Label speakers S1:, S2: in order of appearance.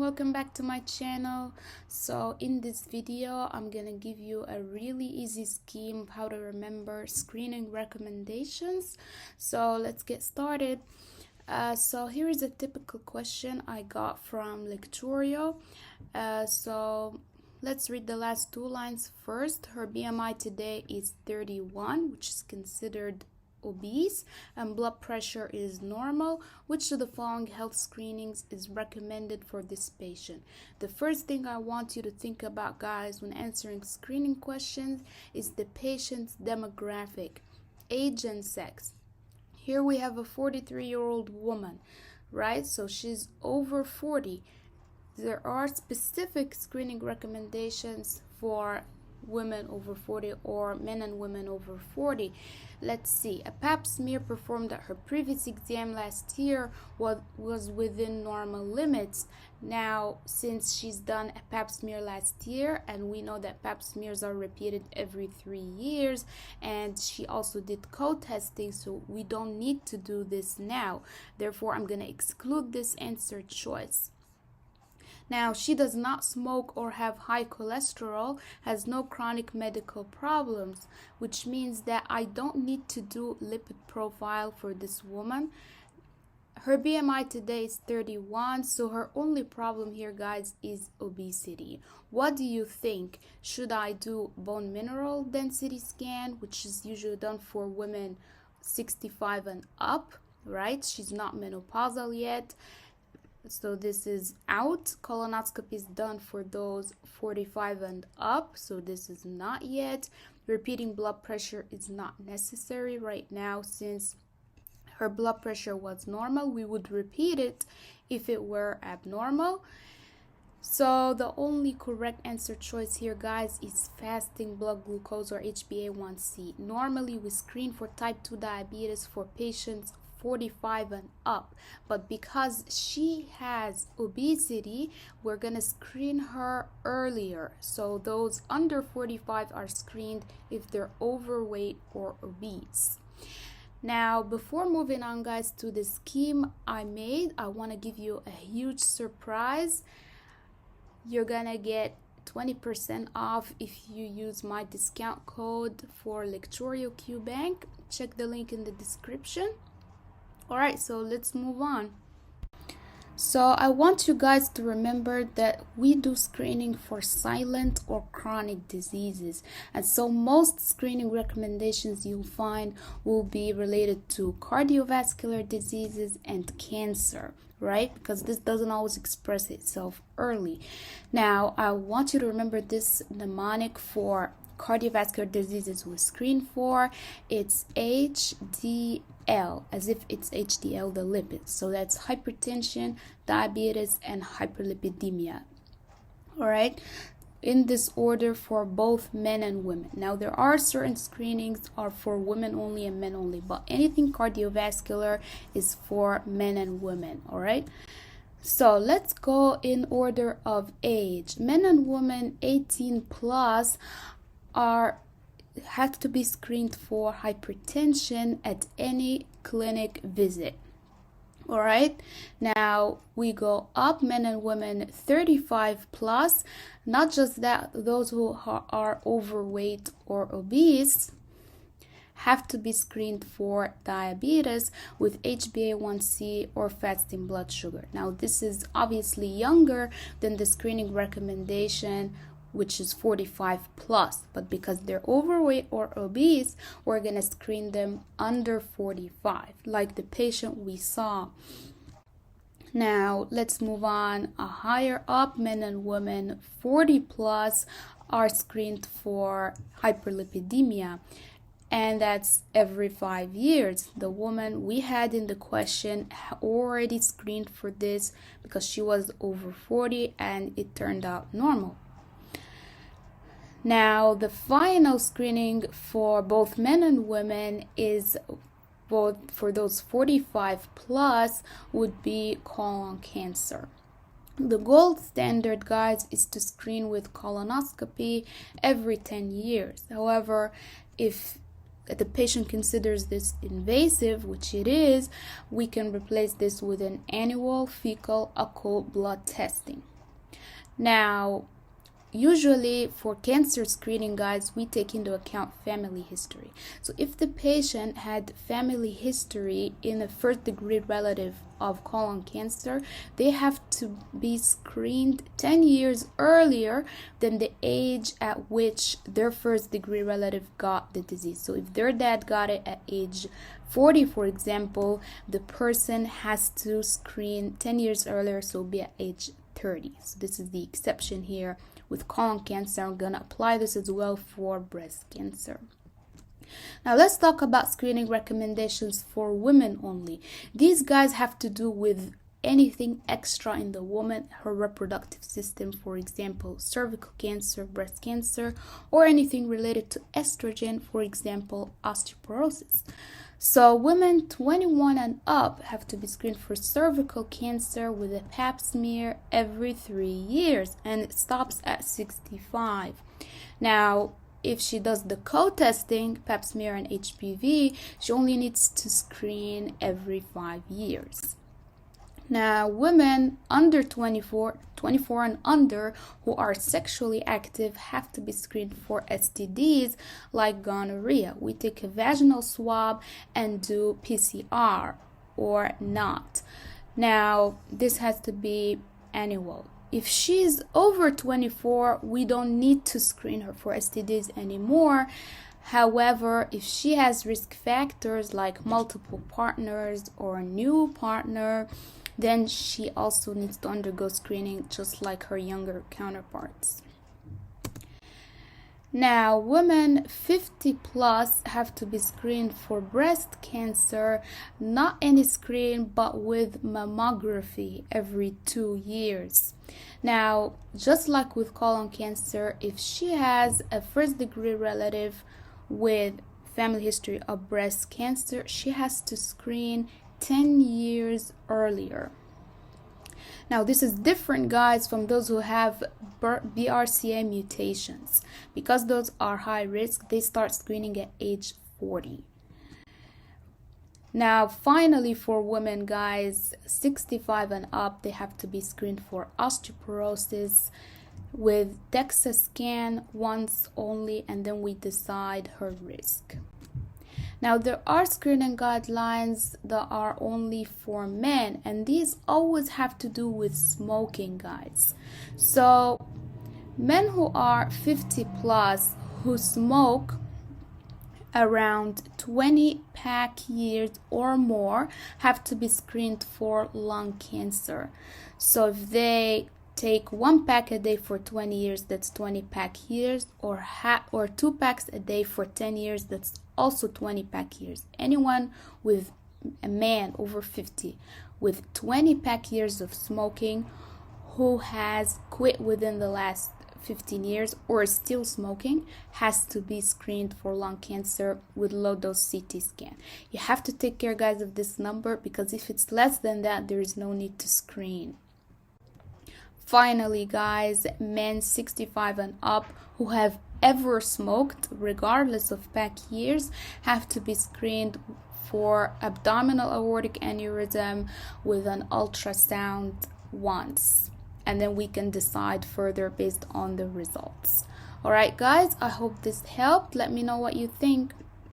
S1: welcome back to my channel. So in this video I'm gonna give you a really easy scheme of how to remember screening recommendations. So let's get started. So here is a typical question I got from Lectorio. So let's read the last two lines first. Her BMI today is 31, which is considered obese, and blood pressure is normal. Which of the following health screenings is recommended for this patient? The first thing I want you to think about, guys, when answering screening questions is the patient's demographic, age and sex. Here we have a 43-year-old woman, right? So she's over 40. There are specific screening recommendations for women over 40 or men and women over 40. Let's see. A pap smear performed at her previous exam last year was within normal limits. Now, since she's done a pap smear last year, and we know that pap smears are repeated every 3 years, and she also did co-testing, so we don't need to do this now. Therefore, I'm going to exclude this answer choice. Now, she does not smoke or have high cholesterol, has no chronic medical problems, which means that I don't need to do lipid profile for this woman. Her BMI today is 31, so her only problem here, guys, is obesity. What do you think? Should I do bone mineral density scan, which is usually done for women 65 and up, right? She's not menopausal yet. So this is out. Colonoscopy is done for those 45 and up, so this is not yet. Repeating blood pressure is not necessary right now since her blood pressure was normal. We would repeat it if it were abnormal. So the only correct answer choice here, guys, is fasting blood glucose or HbA1c. Normally we screen for type 2 diabetes for patients 45 and up, but because she has obesity, we're gonna screen her earlier. So those under 45 are screened if they're overweight or obese. Now, before moving on, guys, to the scheme I made, I want to give you a huge surprise. You're gonna get 20% off if you use my discount code for Lectorio QBank. Check the link in the description. Alright, so let's move on. So I want you guys to remember that we do screening for silent or chronic diseases. And so most screening recommendations you'll find will be related to cardiovascular diseases and cancer, right? Because this doesn't always express itself early. Now, I want you to remember this mnemonic for cardiovascular diseases we screen for. It's HDL, as if it's HDL, the lipids. So that's hypertension, diabetes, and hyperlipidemia. All right, in this order for both men and women. Now, there are certain screenings are for women only and men only, but anything cardiovascular is for men and women. All right. So let's go in order of age. Men and women 18 plus have to be screened for hypertension at any clinic visit. All right, now we go up. Men and women 35 plus. Not just that, those who are overweight or obese have to be screened for diabetes with HbA1c or fasting blood sugar. Now, this is obviously younger than the screening recommendation, which is 45 plus, but because they're overweight or obese, we're gonna screen them under 45, like the patient we saw. Now let's move on. Higher up, men and women 40 plus are screened for hyperlipidemia, and that's every 5 years. The woman we had in the question already screened for this because she was over 40 and it turned out normal. Now, the final screening for both men and women is both for those 45 plus would be colon cancer. The gold standard, guys, is to screen with colonoscopy every 10 years. However, if the patient considers this invasive, which it is, we can replace this with an annual fecal occult blood testing. Now, usually for cancer screening, guys, we take into account family history. So if the patient had family history in a first degree relative of colon cancer, they have to be screened 10 years earlier than the age at which their first degree relative got the disease. So if their dad got it at age 40, for example, the person has to screen 10 years earlier, so be at age 30. So this is the exception here with colon cancer. I'm gonna apply this as well for breast cancer. Now let's talk about screening recommendations for women only. These guys have to do with anything extra in the woman, her reproductive system, for example, cervical cancer, breast cancer, or anything related to estrogen, for example, osteoporosis. So women 21 and up have to be screened for cervical cancer with a pap smear every 3 years, and it stops at 65. Now, if she does the co-testing, pap smear and HPV, she only needs to screen every 5 years. Now, women under 24 and under who are sexually active have to be screened for STDs like gonorrhea. We take a vaginal swab and do PCR or not. Now, this has to be annual. If she's over 24, we don't need to screen her for STDs anymore. However, if she has risk factors like multiple partners or a new partner, then she also needs to undergo screening just like her younger counterparts. Now, women 50 plus have to be screened for breast cancer, not any screen, but with mammography every 2 years. Now, just like with colon cancer, if she has a first degree relative with family history of breast cancer, she has to screen 10 years earlier. Now, this is different, guys, from those who have BRCA mutations. Because those are high risk, they start screening at age 40. Now, finally, for women, guys, 65 and up, they have to be screened for osteoporosis with DEXA scan once only, and then we decide her risk. Now, there are screening guidelines that are only for men, and these always have to do with smoking, guys. So, men who are 50 plus who smoke around 20 pack years or more have to be screened for lung cancer. So, if they take 1 pack a day for 20 years, that's 20 pack years, or 2 packs a day for 10 years, that's also 20 pack years. Anyone with a man over 50 with 20 pack years of smoking who has quit within the last 15 years or is still smoking has to be screened for lung cancer with low dose CT scan. You have to take care, guys, of this number, because if it's less than that, there is no need to screen. Finally, guys, men 65 and up who have ever smoked, regardless of pack years, have to be screened for abdominal aortic aneurysm with an ultrasound once, and then we can decide further based on the results. All right, guys, I hope this helped. Let me know what you think.